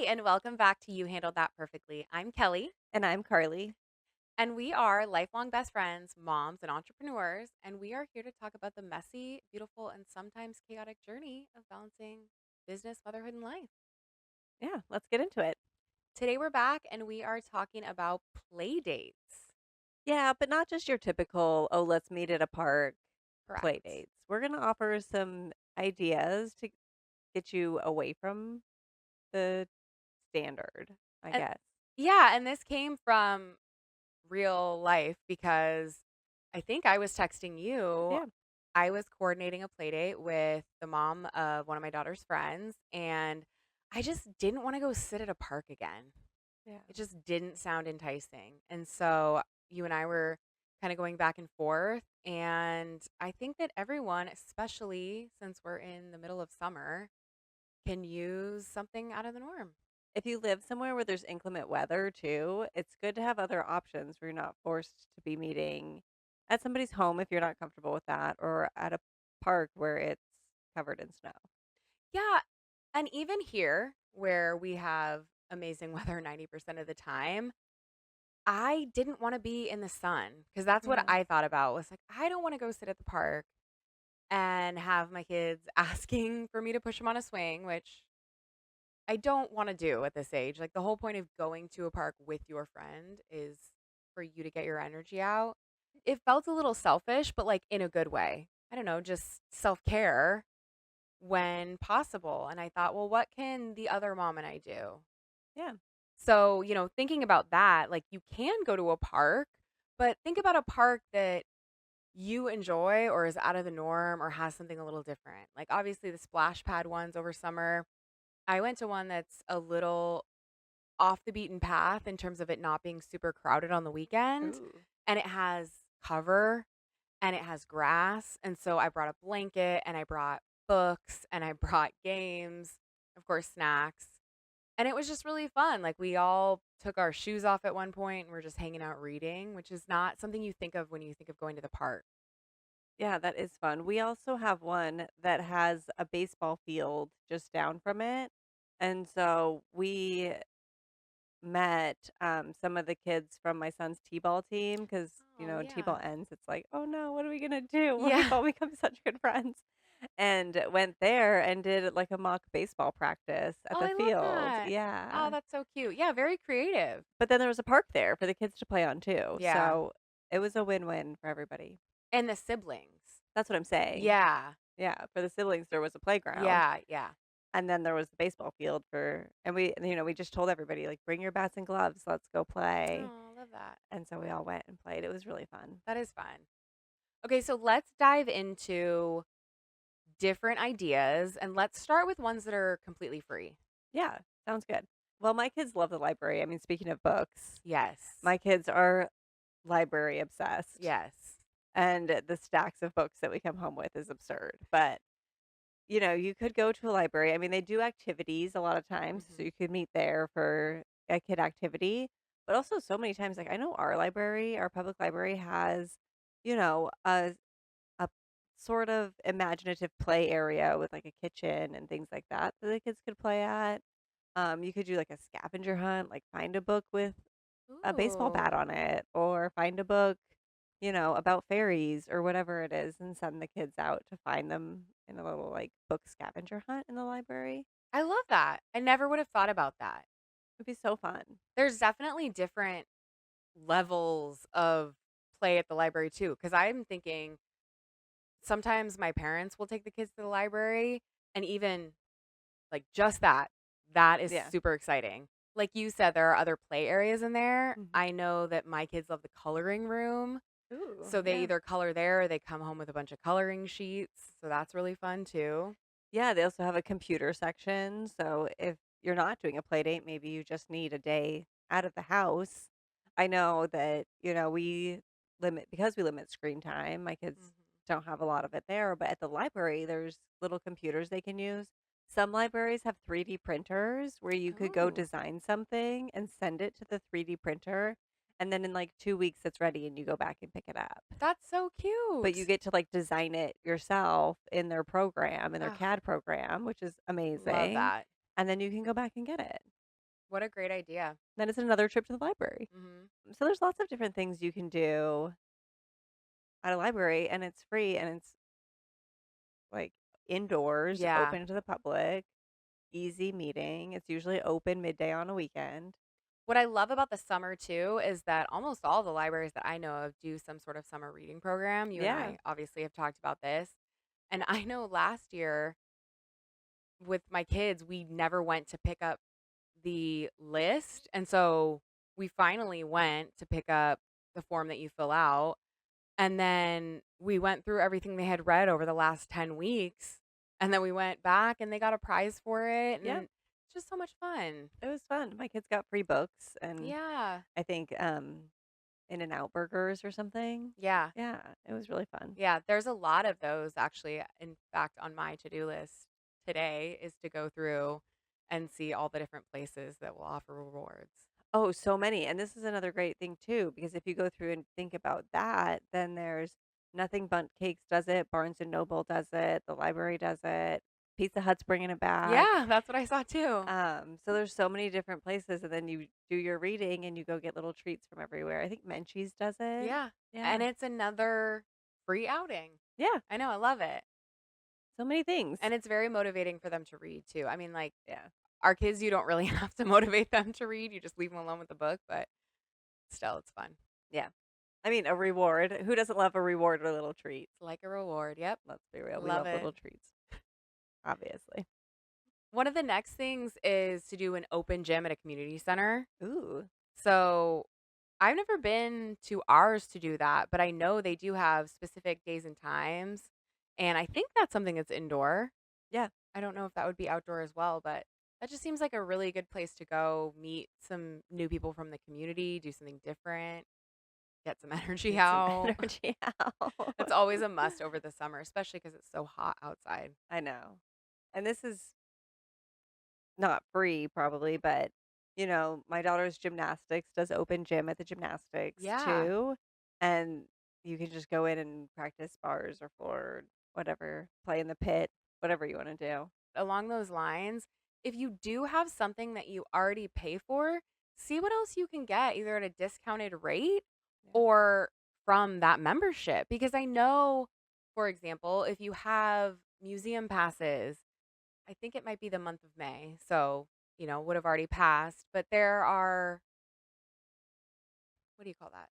Hi, and welcome back to You Handled That Perfectly. I'm Kelly, And I'm Carly. and we are lifelong best friends, moms, and entrepreneurs. And we are here to talk about the messy, beautiful, and sometimes chaotic journey of balancing business, motherhood, and life. Yeah, let's get into it. Today, we're back and we are talking about play dates. Yeah, but not just your typical, oh, let's meet at a park play Correct. dates. We're going to offer some ideas to get you away from the standard, I And guess. yeah, and this came from real life because I think I was texting you. Yeah. I was coordinating a play date with the mom of one of my daughter's friends, and I just didn't want to go sit at a park again. Yeah. It just didn't sound enticing. And so you and I were kind of going back and forth. And I think that everyone, especially since we're in the middle of summer, can use something out of the norm. If you live somewhere where there's inclement weather too, it's good to have other options where you're not forced to be meeting at somebody's home if you're not comfortable with that, or at a park where it's covered in snow. Yeah. And even here, where we have amazing weather 90% of the time, I didn't want to be in the sun because that's what Yeah. I thought about was like, I don't want to go sit at the park and have my kids asking for me to push them on a swing, which I don't want to do at this age. Like the whole point of going to a park with your friend is for you to get your energy out. It felt a little selfish, but like in a good way. I don't know, just self care when possible. And I thought, well, what can the other mom and I do? Yeah. So, thinking about that, like you can go to a park, but think about a park that you enjoy or is out of the norm or has something a little different. Like obviously the splash pad ones over summer. I went to one that's a little off the beaten path in terms of it not being super crowded on the weekend, Ooh. and it has cover and it has grass. And so I brought a blanket and I brought books and I brought games, of course, snacks. And it was just really fun. Like we all took our shoes off at one point and we're just hanging out reading, which is not something you think of when you think of going to the park. Yeah, that is fun. We also have one that has a baseball field just down from it. And so we met some of the kids from my son's t-ball team because, Oh, t-ball yeah. ends. It's like, oh no, what are we going to do? We've Yeah. all become such good friends. And went there and did like a mock baseball practice at Oh, the I love field. that. Oh, Yeah. that's so cute. Yeah, very creative. But then there was a park there for the kids to play on too. Yeah. So it was a win win for everybody. And the siblings. That's what I'm saying. Yeah. Yeah. For the siblings, there was a playground. Yeah. Yeah. And then there was the baseball field we just told everybody, like, "Bring your bats and gloves, let's go play." Oh, I love that. And so we all went and played. It was really fun. That is fun. Okay, so let's dive into different ideas and let's start with ones that are completely free. Yeah, sounds good. Well, my kids love the library. I mean, speaking of books, Yes. my kids are library obsessed, Yes. and the stacks of books that we come home with is absurd. But, you could go to a library. I mean, they do activities a lot of times, so Hmm. you could meet there for a kid activity, but also so many times, like, I know our public library has, a sort of imaginative play area with, like, a kitchen and things like that that the kids could play at. You could do, like, a scavenger hunt, like, find a book with a baseball bat Ooh. on it, or find a book, about fairies or whatever it is, and send the kids out to find them in a little, like, book scavenger hunt in the library. I love that. I never would have thought about that. It'd be so fun. There's definitely different levels of play at the library too. Because I'm thinking sometimes my parents will take the kids to the library, and even like just that, that is Yeah. super exciting. Like you said, there are other play areas in there. Mhm. I know that my kids love the coloring room. Ooh, So they yeah. either color there or they come home with a bunch of coloring sheets. So that's really fun too. Yeah, they also have a computer section, so if you're not doing a play date, maybe you just need a day out of the house. I know that, we limit screen time, my kids Mhm. don't have a lot of it there, but at the library, there's little computers they can use. Some libraries have 3D printers where you could go Oh, design something and send it to the 3D printer, and then in, like, 2 weeks, it's ready and you go back and pick it up. that's so But you cute. get to, like, design it yourself in their Oh, CAD program, which is love amazing, that. and then you can go back and get it. What a great idea. Then it's another trip to the library. Mhm. So there's lots of different things you can do at a library, and it's free, and it's, like, indoors, Yeah. open to the public, easy meeting. It's usually open midday on a weekend. What I love about the summer too is that almost all the libraries that I know of do some sort of summer reading program. You and Yeah. I obviously have talked about this. And I know last year with my kids, we never went to pick up the list. And so we finally went to pick up the form that you fill out. And then we went through everything they had read over the last 10 weeks. And then we went back and they got a prize for it. Yeah. And it's just so much fun. It was fun. My kids got free books and Yeah. I think, In-N-Out burgers or something. Yeah. Yeah, it was really fun. Yeah, there's a lot of those actually. In fact, on my to-do list today is to go through and see all the different places that will offer rewards. Oh, so many, and this is another great thing too, because if you go through and think about that, then there's Nothing Bundt Cakes does it, Barnes& and Noble does it, the library does it, Pizza Hut's bringing it back. Yeah, that's what I saw too. So there's so many different places, and then you do your reading and you go get little treats from everywhere. I think Menchie's does it. Yeah, and Yeah. it's another free outing. Yeah, I know, I love it. so many things. And it's very motivating for them to read too. I mean, like Yeah, our kids, you don't really have to motivate them to read. You just leave them alone with the book, but still it's fun. yeah. I mean, a reward. Who doesn't love a reward or a little treat? It's like a reward. Yep. Let's be real, we Love love it. little treats, obviously. One of the next things is to do an open gym at a community center. Ooh, So I've never been to ours to do that, but I know they do have specific days and times. And I think that's something that's indoor. yeah, I don't know if that would be outdoor as well, but that just seems like a really good place to go meet some new people from the community, do something different, get some energy get some out. energy out. It's always a must over the summer, especially because it's so hot outside. I know. And this is not free probably, but, my daughter's gymnastics does open gym at the gymnastics Yeah. too, and you can just go in and practice bars or floor, whatever, play in the pit, whatever you wanna do. Along those lines, if you do have something that you already pay for, see what else you can get either at a discounted rate Yeah. or from that membership. Because I know, for example, if you have museum passes, I think it might be the month of May. So, would have already passed, but there are, what do you call that?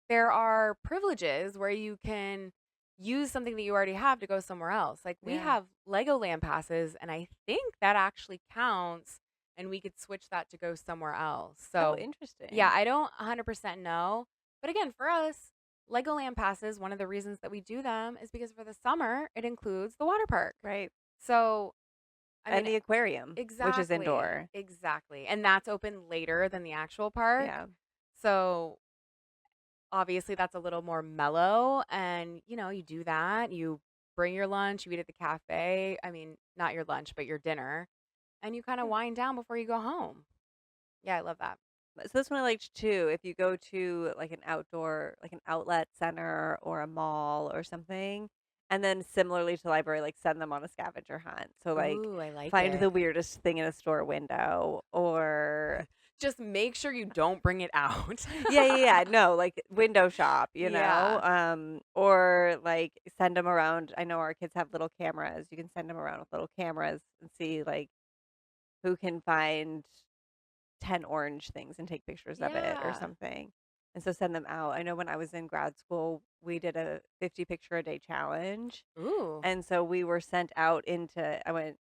There are privileges where you can use something that you already have to go somewhere else. Like we Yeah. have Legoland passes, and I think that actually counts, and we could switch that to go somewhere else. Oh, So, yeah, interesting. I don't 100% know. But again, for us, Legoland passes, one of the reasons that we do them is because for the summer, it includes the water park. Right. So, I And mean, the aquarium, which is exactly, indoor. exactly. And that's open later than the actual park. Yeah. So, obviously, that's a little more mellow, and, you do that, you bring your lunch, you eat at the cafe. I mean, not your lunch, but your dinner, and you kinda Yeah. wind down before you go home. Yeah, I love that. So this one I liked too. If you go to like an outlet center or a mall or something, and then similarly to library, like send them on a scavenger hunt. So like Ooh, I like find the it. weirdest thing in a store window or Just make sure you don't bring it out. yeah, yeah, yeah. No, like window shop, Yeah. or like send them around. I know our kids have little cameras. You can send them around with little cameras and see like who can find 10 orange things and take pictures of it or Yeah. something. And so send them out. I know when I was in grad school, we did a 50 picture a day challenge. Ooh, And so we were sent out into, I went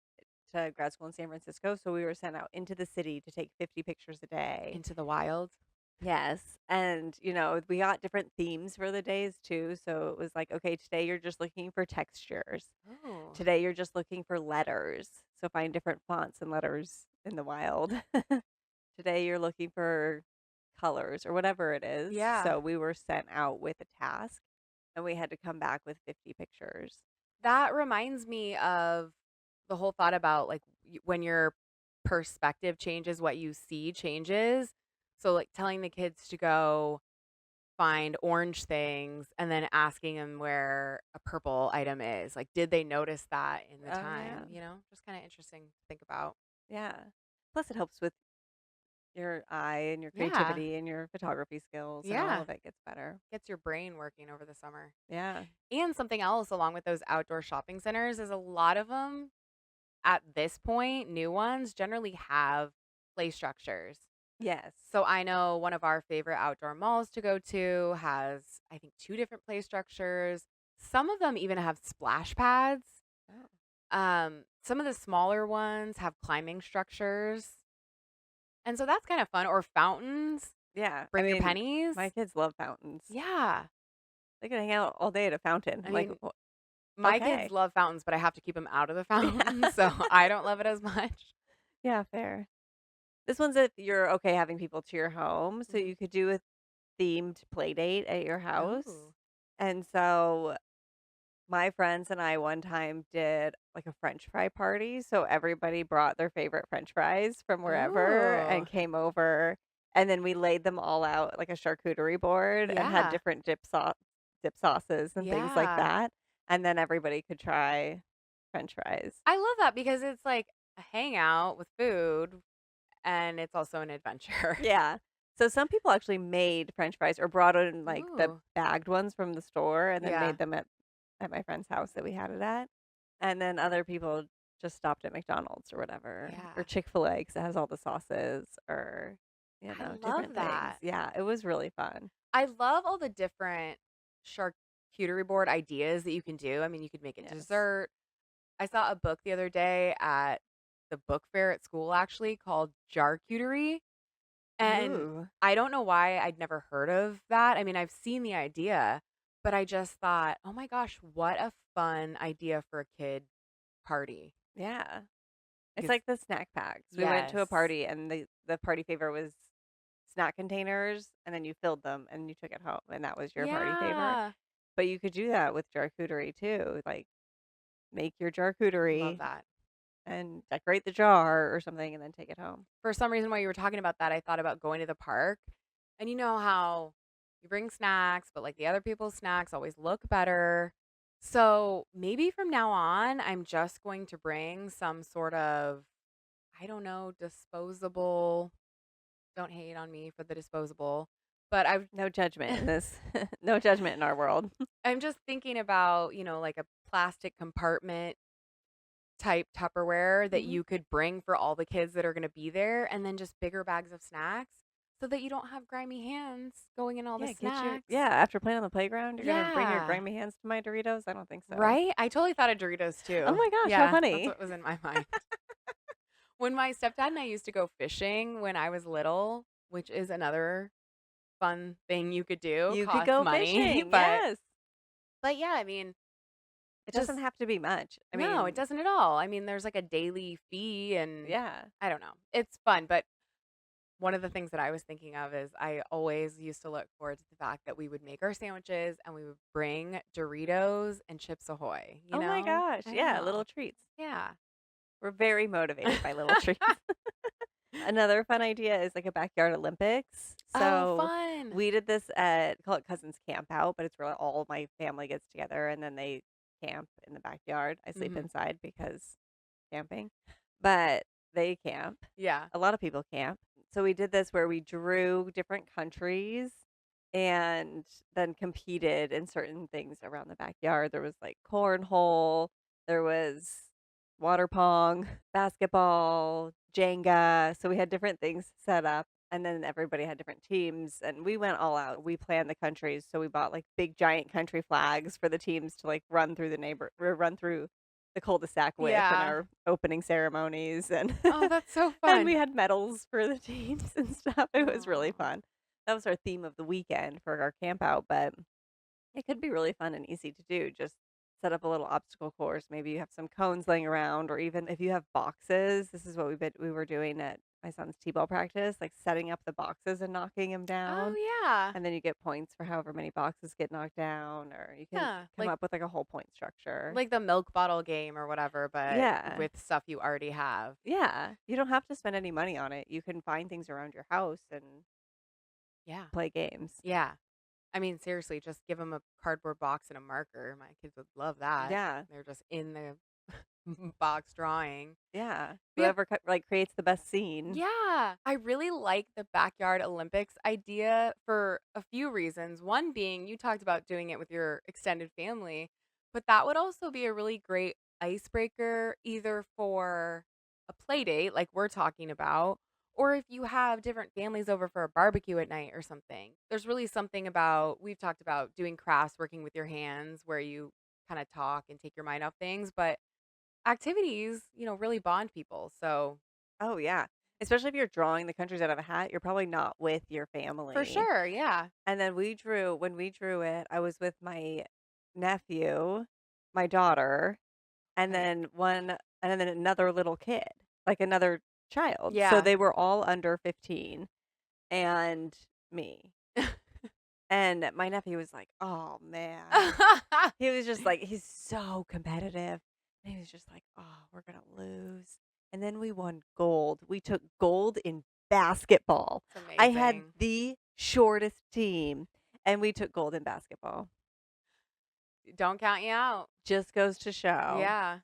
to grad school in San Francisco. So we were sent out into the city to take 50 pictures a day. into the wild. Yes. And, we got different themes for the days too. So it was like, okay, today you're just looking for textures. Oh. Today you're just looking for letters. So find different fonts and letters in the wild. Today you're looking for colors or whatever it is. Yeah. So we were sent out with a task and we had to come back with 50 pictures. That reminds me of the whole thought about, like, when your perspective changes, what you see changes. So, like, telling the kids to go find orange things and then asking them where a purple item is. Like, did they notice that in the Oh, yeah. time? Just kinda interesting to think about. Yeah. Plus, it helps with Your eye and your Yeah. creativity and your photography skills and all Yeah. of it gets better. Gets your brain working over the summer. Yeah. And something else along with those outdoor shopping centers is a lot of them at this point, new ones generally have play structures. Yes. So I know one of our favorite outdoor malls to go to has, I think, 2 different play structures. Some of them even have splash pads. Oh. Some of the smaller ones have climbing structures. And so that's kind of fun. Or fountains. Yeah. I Bring your mean, pennies. my kids love fountains. Yeah. They can hang out all day at a fountain. I I'm like, mean, my kids okay. love fountains, but I have to keep them out of the Yeah. fountain. So I don't love it as much. Yeah, fair. This one's if you're okay having people to your home, so Mhm. you could do a themed play date at your house. Oh. And so my friends and I one time did like a French fry party. So everybody brought their favorite French fries from wherever and Oh. came over. And then we laid them all out like a charcuterie board and had Yeah. different dip sauces and things like Yeah. that. And then everybody could try French fries. I love that because it's like a hangout with food and it's also an adventure. Yeah. So some people actually made French fries or brought in like the Ooh. bagged ones from the store and then Yeah. made them at my friend's house that we had it at. And then other people just stopped at McDonald's or whatever, or Yeah. Chick-fil-A because it has all the sauces or, I different love things. that. Yeah, it was really fun. I love all the different charcuterie board ideas that you can do. I mean, you could make a Yes. dessert. I saw a book the other day at the book fair at school actually called Jarcuterie. And Ooh. I don't know why I'd never heard of that. I mean, I've seen the idea, but I just thought, oh my gosh, what a fun idea for a kid party. Yeah. It's Because, like the snack packs. We went to a yes. party and the party favor was snack containers and then you filled them and you took it home and that was your party favor. Yeah. But you could do that with charcuterie too. Like make your Love charcuterie that. and decorate the jar or something and then take it home. For some reason, while you were talking about that, I thought about going to the park. And you know how you bring snacks, but like the other people's snacks always look better. So maybe from now on, I'm just going to bring some sort of, I don't know, disposable. Don't hate on me for the disposable. But No judgment in this. No judgment in our world. I'm just thinking about, like a plastic compartment type Tupperware that Mhm. you could bring for all the kids that are gonna be there, and then just bigger bags of snacks so that you don't have grimy hands going in all the Yeah, get your snacks. yeah, after playing on the playground, you're gonna bring your Yeah. grimy hands to my Doritos? I don't think so. Right? I totally thought of Doritos Oh too. my gosh, how Yeah, that's funny. what was in my mind. When my stepdad and I used to go fishing when I was little, which is another fun thing you could do, You could costs go money, fishing, but yes. yeah, I mean, It just doesn't have to be much. I no, it mean, doesn't at all. I mean, there's like a daily fee and yeah. I don't know. It's fun, but one of the things that I was thinking of is I always used to look forward to the fact that we would make our sandwiches and we would bring Doritos and Chips Ahoy, you Oh my know? gosh, I yeah, little know. treats. Yeah. We're very motivated by little treats. Another fun idea is like a backyard Olympics. Oh, So fun. we did this at call it Cousins Camp Out, but it's really all my family gets together and then they camp in the backyard. I sleep Mhm. inside because camping, but they camp. Yeah. A lot of people camp. So we did this where we drew different countries and then competed in certain things around the backyard. There was like cornhole, there was water pong, basketball, Jenga. So we had different things set up and then everybody had different teams and we went all out. We planned the countries. So we bought like big giant country flags for the teams to like run through the neighbor or run through the cul-de-sac with in Yeah. our opening ceremonies and Oh, that's so and we fun. had medals for the teams and stuff. It was really Oh. fun. That was our theme of the weekend for our camp out, but it could be really fun and easy to do. Just set up a little obstacle course. Maybe you have some cones laying around, or even if you have boxes. This is what we were doing at my son's t-ball practice, like setting up the boxes and knocking them down, Oh, yeah. and then you get points for however many boxes get knocked down, or you can Yeah. come up with like a whole point structure. Like the milk bottle game or whatever, but Yeah. with stuff you already have. Yeah, you don't have to spend any money on it. You can find things around your house and Yeah. play games. Yeah. I mean, seriously, just give them a cardboard box and a marker. My kids would love that. Yeah. They're just in the box drawing. Yeah. We have Whoever like creates the best scene. Yeah, I really like the backyard Olympics idea for a few reasons. One being you talked about doing it with your extended family, but that would also be a really great icebreaker either for a play date like we're talking about, or if you have different families over for a barbecue at night or something. There's really something about we've talked about doing crafts, working with your hands where you kind of talk and take your mind off things, but activities, really bond people. So, Oh, yeah. Especially if you're drawing the countries out of a hat, you're probably not with your for family. sure, yeah. And then when we drew it, I was with my nephew, my daughter, and Okay. then another little kid, like another child. So Yeah. they were all under 15 and me. And my nephew was like, "Oh, man." He was just like he's so competitive. And he was just like, "Oh, we're gonna lose." And then we won gold. We took gold in basketball. It's I had amazing. the shortest team, and we took gold in basketball. Don't count you out. Just goes to show Yeah.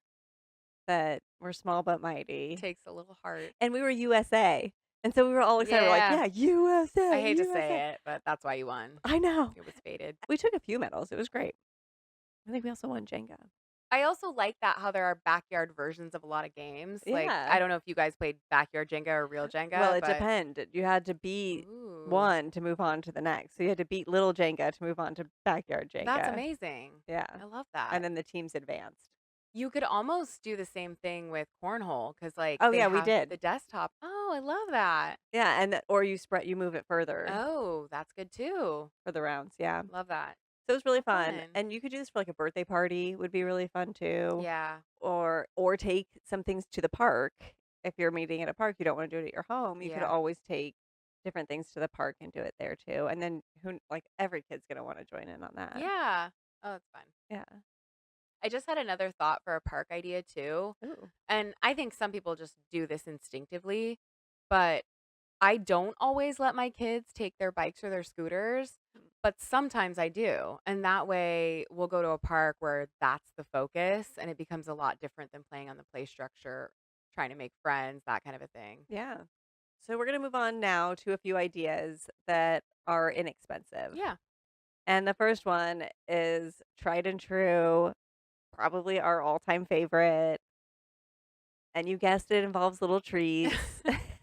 that we're small but mighty. Takes a little heart. And we were USA. And so we were all excited. We're like, Yeah. "Yeah, USA, I hate to USA." say it, but that's why you won. I know. It was fated. We took a few medals. It was great. I think we also won Jenga. I also like that how there are backyard versions of a lot of games. Like, Yeah. I don't know if you guys played backyard Jenga or real Well, Jenga, it but depended. You had to beat ooh, one to move on to the next. So you had to beat little Jenga to move on to backyard that's Jenga. amazing. Yeah. I love And that. then the teams advanced. You could almost do the same thing with cornhole because, like, Oh they yeah, we have did. the desktop. Oh, I love that. Yeah, or you move it further Oh, that's good too. for the rounds. Yeah. Love that. So it was really How fun. fun. And you could do this for like a birthday party would be really fun too. Yeah. Or take some things to the park. If you're meeting at a park, you don't want to do it at your home, you could Yeah. always take different things to the park and do it there too. And then who like every kid's gonna want to join in on that. Yeah. Oh, that's fun. Yeah. I just had another thought for a park idea too. Ooh. And I think some people just do this instinctively, but I don't always let my kids take their bikes or their scooters, but sometimes I do. And that way we'll go to a park where that's the focus and it becomes a lot different than playing on the play structure, trying to make friends, that kind of a thing. Yeah. So we're going to move on now to a few ideas that are inexpensive. Yeah. And the first one is tried and true, probably our all-time favorite. And you guessed it, involves little treats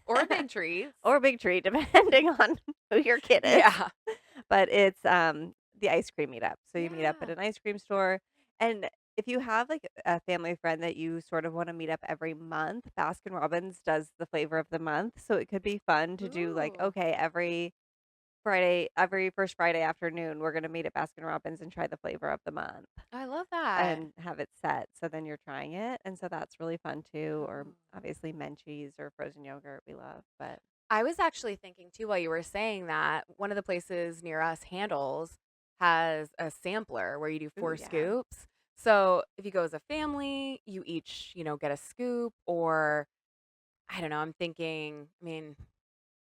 Or big treats. or a big treat, depending on who your kid is. Yeah. But it's the ice cream meetup. So you meet up at Yeah. an ice cream store, and if you have like a family friend that you sort of want to meet up every month, Baskin Robbins does the flavor of the month. So it could be fun to do like, Ooh. okay, every first Friday afternoon, we're gonna meet at Baskin Robbins and try the flavor of the month I love that. and have it set. So then you're trying it, and so that's really fun too. Or Oh. obviously Menchie's or frozen yogurt we love, but I was actually thinking too while you were saying that one of the places near us, Handles, has a sampler where you do ooh 4 yeah, scoops. So if you go as a family, you each, get a scoop or I don't know, I'm thinking, I mean,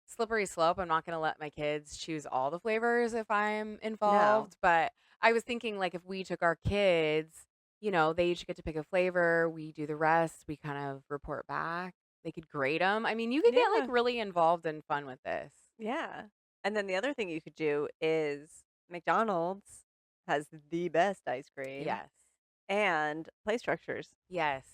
slippery slope. I'm not going to let my kids choose all the flavors if I'm no, involved, but I was thinking like if we took our kids, they each get to pick a flavor, we do the rest, we kind of report back. They could grade them. I mean, you could get like yeah. really involved and fun with this. Yeah. And then the other thing you could do is McDonald's has the best ice cream Yes. and play structures. Yes.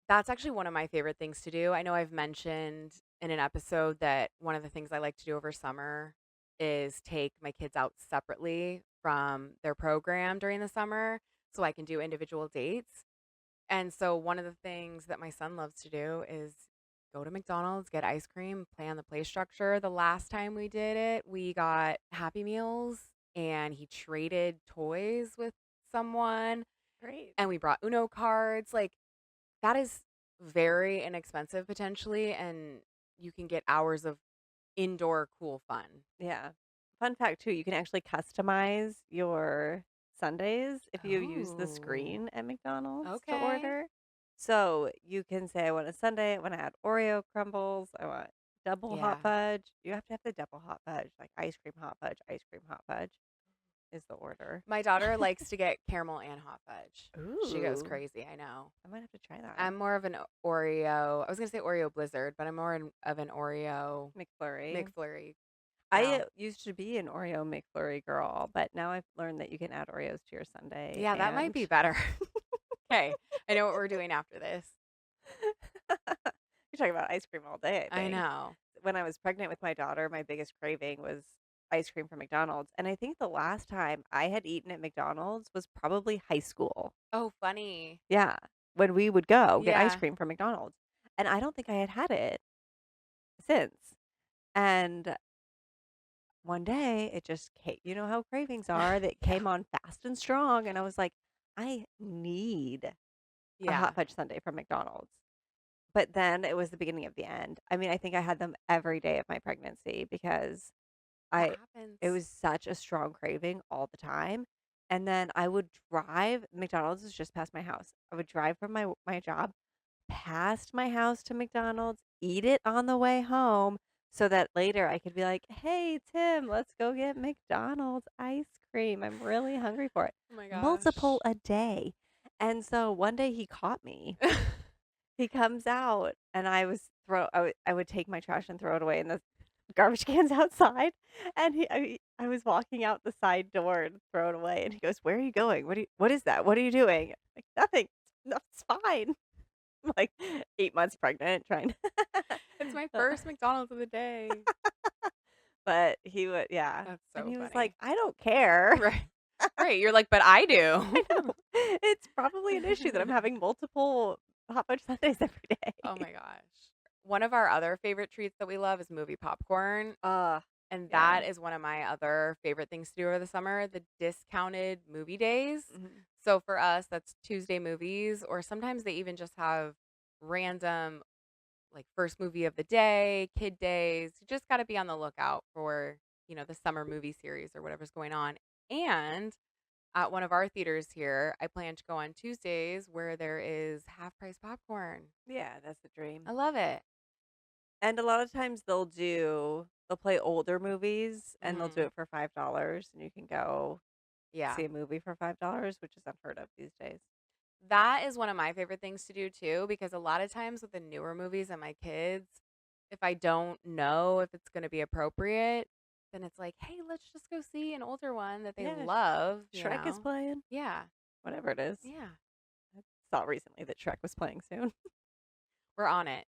That's actually one of my favorite things to do. I know I've mentioned in an episode that one of the things I like to do over summer is take my kids out separately from their program during the summer so I can do individual dates. And so one of the things that my son loves to do is go to McDonald's, get ice cream, play on the play structure. The last time we did it, we got Happy Meals and he traded toys with someone Great. and we brought Uno cards. Like that is very inexpensive potentially and you can get hours of indoor cool fun. Yeah. Fun fact too, you can actually customize your sundaes if you use the Oh, screen at McDonald's to okay. order. So you can say, I want a sundae, I want to add Oreo crumbles, I want double hot Yeah. fudge. You have to have the double hot fudge, like ice cream hot fudge, ice cream hot fudge. is the order. My daughter likes to get caramel and hot fudge. She goes Ooh, crazy, I know. I might have to try that. I'm more of an Oreo I was gonna say Oreo Blizzard, but I'm more of an Oreo McFlurry. McFlurry I gal. used to be an Oreo McFlurry girl, but now I've learned that you can add Oreos to your sundae Yeah, that might and be better. Okay, I know what we're doing after this. you're talking about ice cream all day, I I think. know. When I was pregnant with my daughter, my biggest craving was ice cream from McDonald's, and I think the last time I had eaten at McDonald's was probably high school. Oh, funny. Yeah, when we would go get ice Yeah. cream from McDonald's, and I don't think I had had it since. And one day it just came, you know how cravings are, that Yeah. came on fast and strong, and I was like, I need a Yeah. hot fudge sundae from McDonald's. But then it was the beginning of the end. I mean, I think I had them every day of my pregnancy because That I it happens. was such a strong craving all the time. And then I would drive, McDonald's is just past my house. I would drive from my job past my house to McDonald's, eat it on the way home so that later I could be like, "Hey, Tim, let's go get McDonald's ice cream. I'm really hungry for it." Oh my Multiple gosh. a day. And so one day he caught me. He comes out and I would take my trash and throw it away in the garbage cans outside, and I was walking out the side door to throw it away, and he goes, "Where are you going? What is that? What are you doing?" I'm like, "Nothing. No, it's fine." I'm like 8 months pregnant trying It's my first McDonald's of the day. but he would, yeah, That's and so he was like, funny. "I don't care." Right. Right, you're like, "But I I do." know. It's probably an issue that I'm having multiple hot fudge sundaes every Oh day. my gosh. One of our other favorite treats that we love is movie popcorn, Uh, and yeah. that is one of my other favorite things to do over the summer, the discounted movie days. Mhm. So for us, that's Tuesday movies, or sometimes they even just have random, like, first movie of the day, kid days. You just gotta be on the lookout for, the summer movie series or whatever's going on. And at one of our theaters here, I plan to go on Tuesdays where there is half price popcorn. Yeah, that's the I dream. love it. And a lot of times they'll play older movies and they'll do Mhm. it for $5 and you can go Yeah. see a movie for $5, which is unheard of these days. That is one of my favorite things to do too, because a lot of times with the newer movies and my kids, if I don't know if it's gonna be appropriate, then it's like, "Hey, let's just go see an older one that they Yeah, love," you Shrek is know? playing, Yeah. whatever it is. Yeah. I saw recently that Shrek was playing soon. We're on it.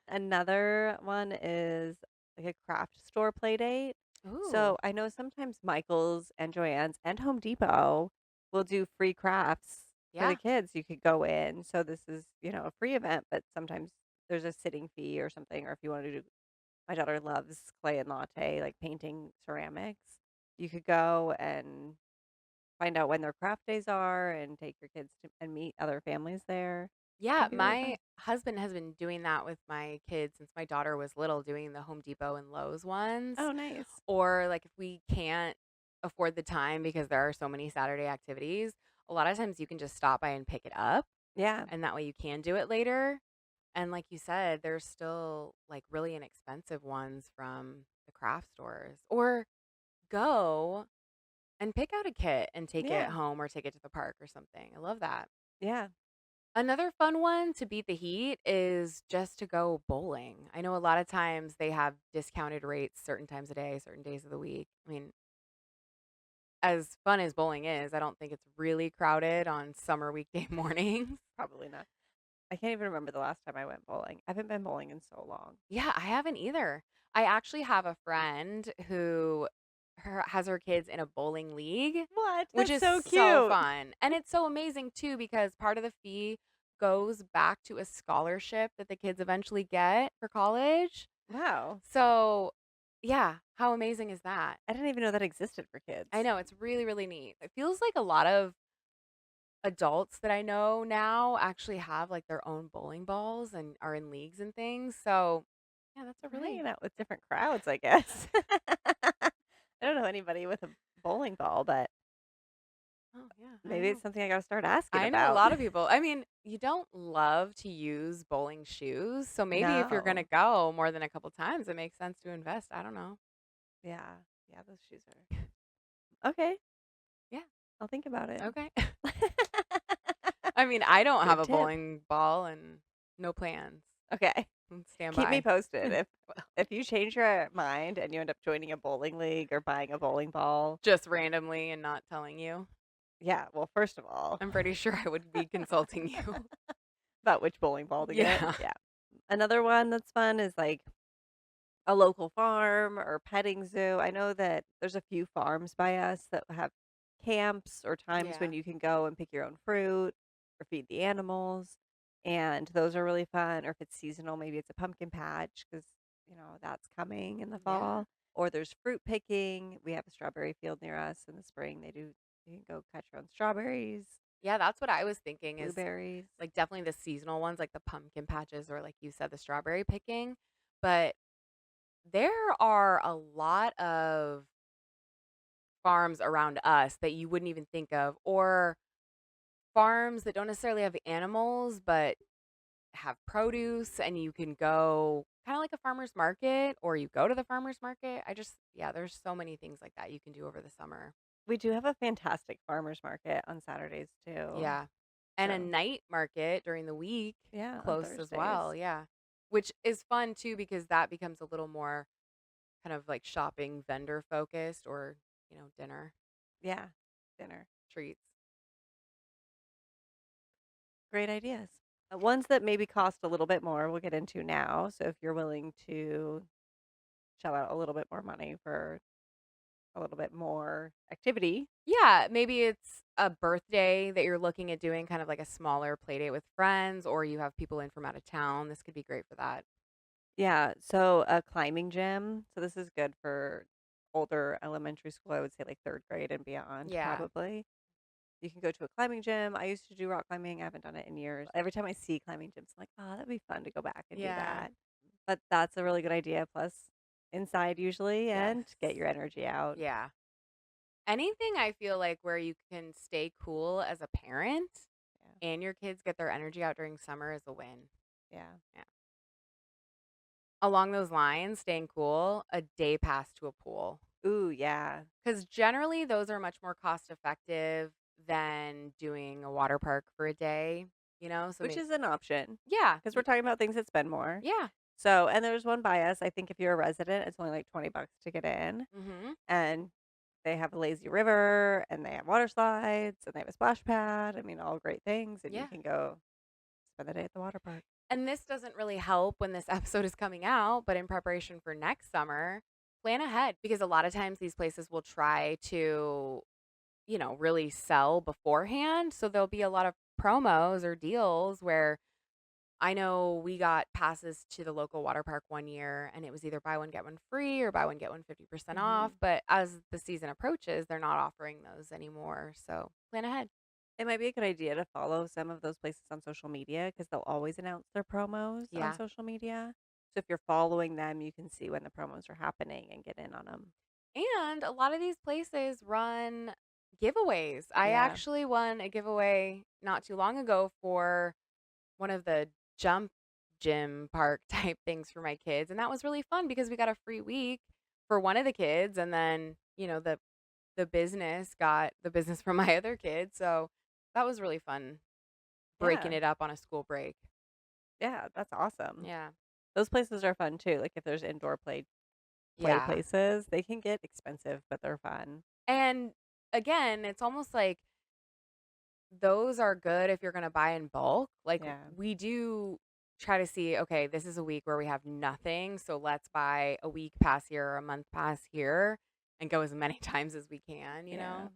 Another one is like a craft store play date. Ooh. So I know sometimes Michael's and Joann's and Home Depot will do free crafts for the Yeah. kids. You could go in. So this is, a free event, but sometimes there's a sitting fee or something. Or if you want to do, my daughter loves clay and latte, like painting ceramics. You could go and find out when their craft days are and take your kids to and meet other families there. Yeah, It'd be really my fun. husband has been doing that with my kids since my daughter was little, doing the Home Depot and Lowe's ones. Oh, nice. Or like if we can't afford the time because there are so many Saturday activities, a lot of times you can just stop by and pick it up, Yeah. and that way you can do it later. And like you said, there's still like really inexpensive ones from the craft stores. Or go and pick out a kit and take it Yeah. home or take it to the park or something. I love that. Yeah. Another fun one to beat the heat is just to go bowling. I know a lot of times they have discounted rates certain times of day, certain days of the week. I mean, as fun as bowling is, I don't think it's really crowded on summer weekday mornings. Probably not. I can't even remember the last time I went bowling. I haven't been bowling in so long. Yeah, I haven't either. I actually have a friend who has her kids in a bowling league, What? which That's is so so cute. fun. And it's so amazing too because part of the fee goes back to a scholarship that the kids eventually get for college. Wow. So, yeah, how amazing is that? I didn't even know that existed for I kids. know it's really, really neat. It feels like a lot of adults that I know now actually have like their own bowling balls and are in leagues and things. So, yeah, that's a We're really hanging out with different crowds, I guess. I don't know anybody with a bowling ball, but oh yeah, I maybe it's know. something I got to start asking I know a about. lot of people. I mean, you don't love to use bowling shoes, so maybe if you're gonna No. go more than a couple times, it makes sense to invest. I don't know. Yeah. Yeah, those shoes are Okay, Yeah, I'll think about it. okay. I mean, I don't have Good a tip. bowling ball and no plans. Okay. Stand Keep me by. posted Well, if you change your mind and you end up joining a bowling league or buying a bowling ball. just randomly and not telling you. Yeah, well, first of all, I'm pretty sure I would be consulting you. about which bowling ball to get. Yeah. Yeah. Another one that's fun is like a local farm or petting zoo. I know that there's a few farms by us that have camps or times Yeah. when you can go and pick your own fruit or feed the animals. And those are really fun. Or if it's seasonal, maybe it's a pumpkin patch because, that's coming in the Yeah. fall. Or there's fruit picking. We have a strawberry field near us in the spring. You can go cut your own strawberries, Yeah, that's what I was thinking is blueberries. like definitely the seasonal ones, like the pumpkin patches or like you said, the strawberry picking. But there are a lot of farms around us that you wouldn't even think of, or farms that don't necessarily have animals, but have produce, and you can go kind of like a farmer's market, or you go to the farmer's market. Yeah, there's so many things like that you can do over the summer. We do have a fantastic farmer's market on Saturdays too. Yeah. And a So, night market during the week yeah, on close as well. Thursdays. Yeah. Which is fun too because that becomes a little more kind of like shopping vendor focused or, dinner Yeah, dinner. treats. Great ideas. Ones that maybe cost a little bit more, we'll get into now. So if you're willing to shell out a little bit more money for a little bit more activity. Yeah, maybe it's a birthday that you're looking at doing kind of like a smaller play date with friends, or you have people in from out of town. This could be great for that. Yeah, so a climbing gym. So this is good for older elementary school. I would say like third grade and beyond, Yeah. probably. You can go to a climbing gym. I used to do rock climbing. I haven't done it in years. Every time I see climbing gyms, I'm like, oh, that'd be fun to go back and do Yeah. that. But that's a really good idea. Plus, inside usually Yes. and get your energy out. Yeah. Anything I feel like where you can stay cool as a parent Yeah. and your kids get their energy out during summer is a win. Yeah. Yeah. Along those lines, staying cool, a day pass to a pool. Ooh, yeah. Because generally, those are much more cost effective than doing a water park for a day, So, Which is an option yeah, because we're talking about things that spend more. yeah. So, and there's one by us. I think if you're a resident, it's only like $20 to get in. Hmm. And they have a lazy river and they have water slides and they have a splash pad. I mean, all great things. And you Yeah. can go spend the day at the water park. And this doesn't really help when this episode is coming out, but in preparation for next summer, plan ahead because a lot of times these places will try to, really sell beforehand. So there'll be a lot of promos or deals where I know we got passes to the local water park one year and it was either buy one, get one free or buy one, get one 50% off. Hmm. But as the season approaches, they're not offering those anymore. So plan ahead. It might be a good idea to follow some of those places on social media because they'll always announce their promos on Yeah. social media. So if you're following them, you can see when the promos are happening and get in on them. And a lot of these places run giveaways. I Yeah. actually won a giveaway not too long ago for one of the jump gym park type things for my kids. And that was really fun because we got a free week for one of the kids. And then, the business got the business from my other kids. So that was really fun breaking Yeah. it up on a school break. Yeah. That's awesome. Yeah. Those places are fun too. Like if there's indoor play Yeah. places, they can get expensive, but they're fun. And again, it's almost like those are good if you're gonna buy in bulk. Like, Yeah. we do try to see, okay, this is a week where we have nothing, so let's buy a week pass here or a month pass here and go as many times as we can, you Yeah. know?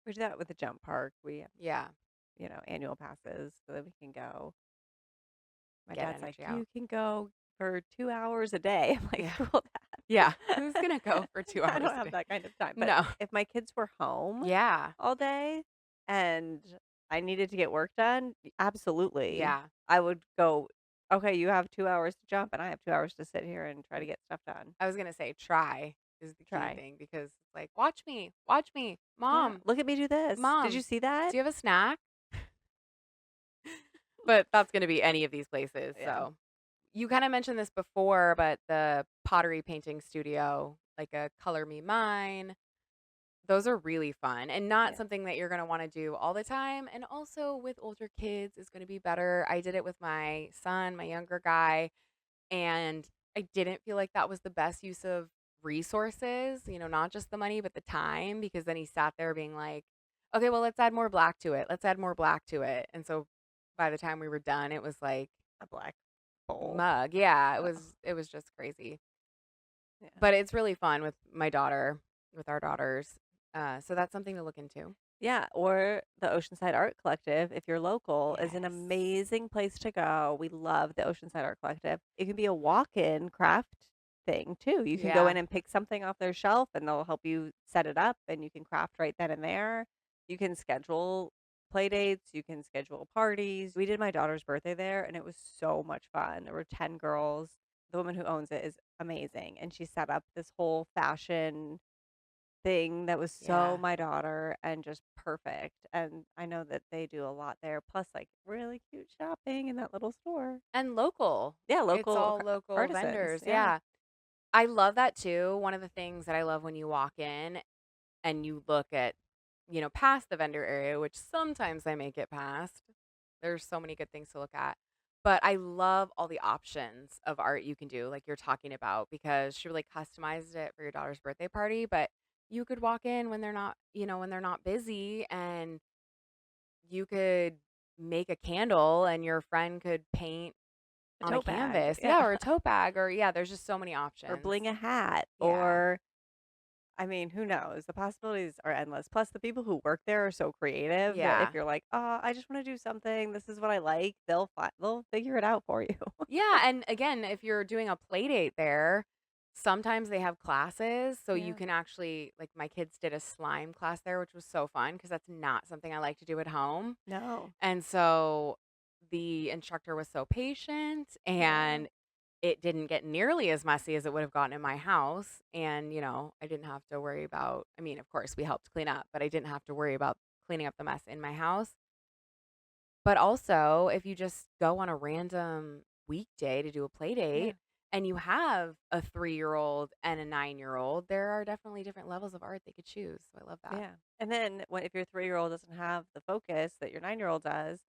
We do that with the jump park. We have, Yeah, annual passes so that we can go. My get dad's like, energy out. "You can go for 2 hours a day." I'm like, Yeah. "Cool, Yeah. Dad." Who's gonna go for 2 I hours don't a have day? that kind of time, but No. if my kids were home Yeah. all day and I needed to get work done, absolutely. Yeah. I would go, "Okay, you have 2 hours to jump, and I have 2 hours to sit here and try to get stuff done." I was gonna say try is the key Try. thing because it's like, watch me, Yeah, mom, "Look at me do this. Did you mom, see do that?" you have a snack? But that's gonna be any of these places, Yeah. so. You kinda mentioned this before, but the pottery painting studio, like a Color Me Mine, Those are really fun and not Yeah. something that you're gonna wanna do all the time, and also with older kids is gonna be better. I did it with my son, my younger guy, and I didn't feel like that was the best use of resources, not just the money, but the time, because then he sat there being like, "Okay, well, let's add more black to it. Let's add more black to it." And so by the time we were done, it was like A black bowl. mug. Yeah, it Oh, was it was just crazy. yeah. But it's really fun with my daughter, with our daughters. So that's something to look into. Yeah, or the Oceanside Art Collective, if you're local, is an Yes. amazing place to go. We love the Oceanside Art Collective. It can be a walk-in craft thing too. You can go Yeah. in and pick something off their shelf and they'll help you set it up and you can craft right then and there. You can schedule play dates, you can schedule parties. We did my daughter's birthday there and it was so much fun. There were 10 girls. The woman who owns it is amazing and she set up this whole fashion thing that was so Yeah. my daughter and just perfect, and I know that they do a lot there, plus, like, really cute shopping in that little store. And local. Yeah, It's local all local artisans, vendors. yeah. Yeah. I love that too. One of the things that I love when you walk in and you look at, past the vendor area, which sometimes I make it past. There's so many good things to look at. But I love all the options of art you can do, like you're talking about, because she really customized it for your daughter's birthday party. But you could walk in when they're not busy, and you could make a candle and your friend could paint A on a tote bag, canvas. yeah, Yeah, or a tote bag, or yeah, there's just so many or options. bling a hat, Yeah. or I mean, who knows? The possibilities are endless, plus the people who work there are so creative that if Yeah. you're like, "Oh, I just wanna do something, this is what I like," they'll figure it out for you. Yeah, and again, if you're doing a play date there, sometimes they have classes, so you Yeah. can actually like my kids did a slime class there, which was so fun because that's not something I like to do at home. No. And so the instructor was so patient Yeah. and it didn't get nearly as messy as it would have gotten in my house. And, I didn't have to worry about, I mean, of course, we helped clean up, but I didn't have to worry about cleaning up the mess in my house. But also, if you just go on a random weekday to do a play Yeah. date and you have a 3-year-old and a 9-year-old, there are definitely different levels of art they could choose. So I love that. Yeah. And then when if your 3-year-old doesn't have the focus that your 9-year-old does,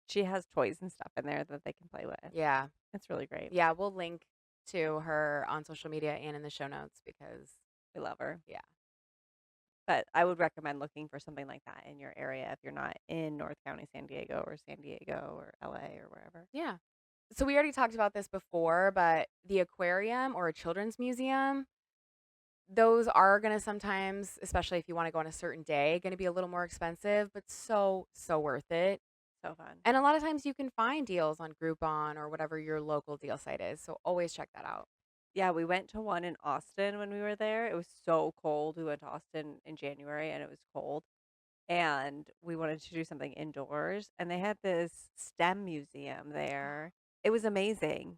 she has toys and stuff in there that they can play with. Yeah. It's really great. Yeah. We'll link to her on social media and in the show notes because, We love her. yeah. But I would recommend looking for something like that in your area if you're not in North County, San Diego or LA or wherever. Yeah. So we already talked about this before, but the aquarium or a children's museum, those are going to sometimes, especially if you want to go on a certain day, going to be a little more expensive, but so, so worth it. So fun. And a lot of times you can find deals on Groupon or whatever your local deal site is. So always check that out. Yeah, we went to one in Austin when we were there. It was so cold. We went to Austin in January and it was cold. And we wanted to do something indoors. And they had this STEM museum there. It was amazing.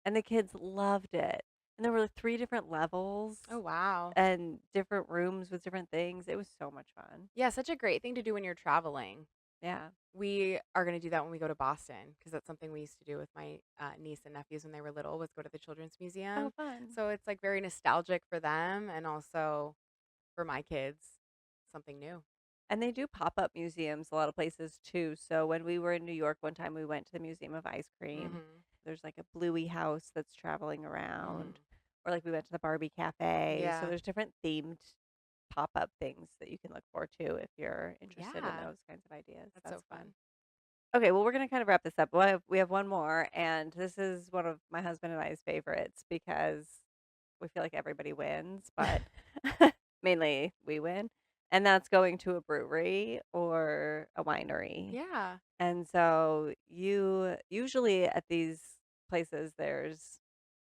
And the kids loved it. And there were 3 different levels Oh, wow. and different rooms with different things. It was so much fun. Yeah, such a great thing to do when you're traveling. Yeah. We are going to do that when we go to Boston because that's something we used to do with my niece and nephews when they were little was go to the children's Oh, museum. fun. So it's like very nostalgic for them and also for my kids, something new. And they do pop-up museums a lot of places too. So when we were in New York one time, we went to the Museum of Ice Cream. Mhm. There's like a Bluey house that's traveling around, Mm. or like we went to the Barbie Cafe. So Yeah. there's different themed pop-up things that you can look for too if you're interested in Yeah. those kinds of ideas. That's so That's fun. fun. Okay, well, we're gonna kind of wrap this up. We have one more, and this is one of my husband and I's favorites because we feel like everybody wins, but mainly we win. And that's going to a brewery or a winery. Yeah. And so you usually at these places there's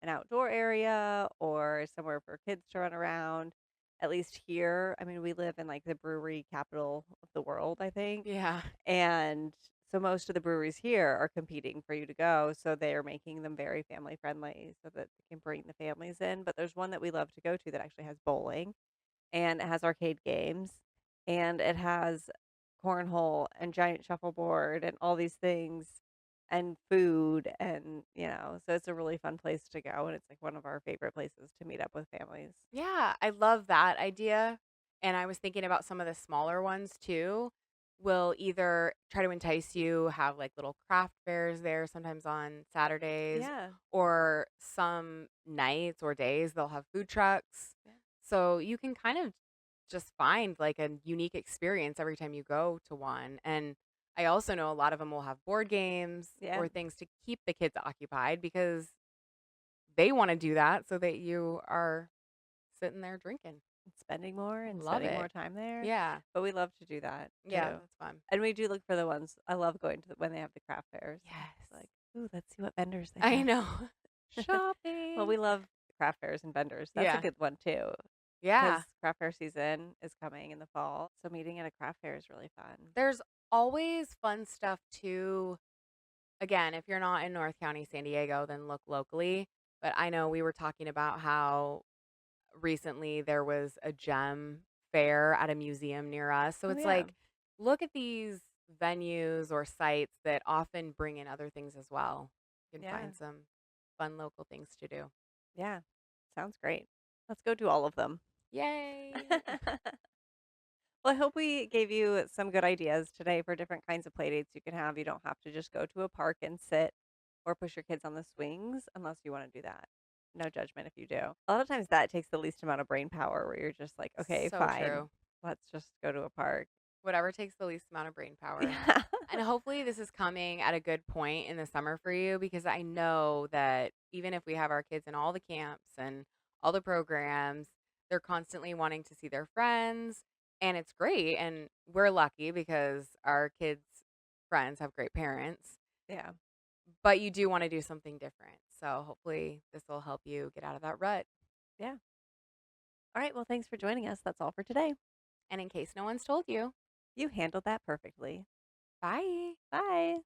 an outdoor area or somewhere for kids to run around. At least here, I mean, we live in like the brewery capital of the world, I think. Yeah. And so most of the breweries here are competing for you to go. So they're making them very family friendly so that they can bring the families in. But there's one that we love to go to that actually has bowling and it has arcade games and it has cornhole and giant shuffleboard and all these things and food and so it's a really fun place to go and it's like one of our favorite places to meet up with families. Yeah. I love that idea. And I was thinking about some of the smaller ones too, will either try to entice you, have like little craft fairs there sometimes on Saturdays, Yeah. or some nights or days they'll have food trucks. Yeah. So you can kind of just find like a unique experience every time you go to one. And I also know a lot of them will have board games Yeah. or things to keep the kids occupied because they want to do that so that you are sitting there drinking. Spending more and Love spending more it. time there, Yeah. but we love to do that Yeah, too. that's fun. And we do look for the ones I love going to when they have the craft fairs. I'm just Yes. like, "Ooh, let's see what vendors they I have." know. Well, Shopping. we love craft fairs and vendors. That's a Yeah. good one too, Yeah. because craft fair season is coming in the fall, so meeting at a craft fair is really fun. There's always fun stuff too. Again, if you're not in North County, San Diego, then look locally. But I know we were talking about how recently there was a gem fair at a museum near us. So Oh, it's yeah. like, look at these venues or sites that often bring in other things as well. You can Yeah. find some fun local things to do. Yeah. Sounds great. Let's go do all of them. Yay. Well, I hope we gave you some good ideas today for different kinds of play dates you can have. You don't have to just go to a park and sit or push your kids on the swings unless you want to do that. No judgment if you do. A lot of times that takes the least amount of brain power where you're just like, okay, So fine, true. let's just go to a park. Whatever takes the least amount of brain power. Yeah. And hopefully this is coming at a good point in the summer for you because I know that even if we have our kids in all the camps and all the programs, they're constantly wanting to see their friends and it's great and we're lucky because our kids' friends have great parents, Yeah. but you do want to do something different. So hopefully this will help you get out of that rut. Yeah. All right. Well, thanks for joining us. That's all for today. And in case no one's told you, You handled that perfectly. bye. Bye.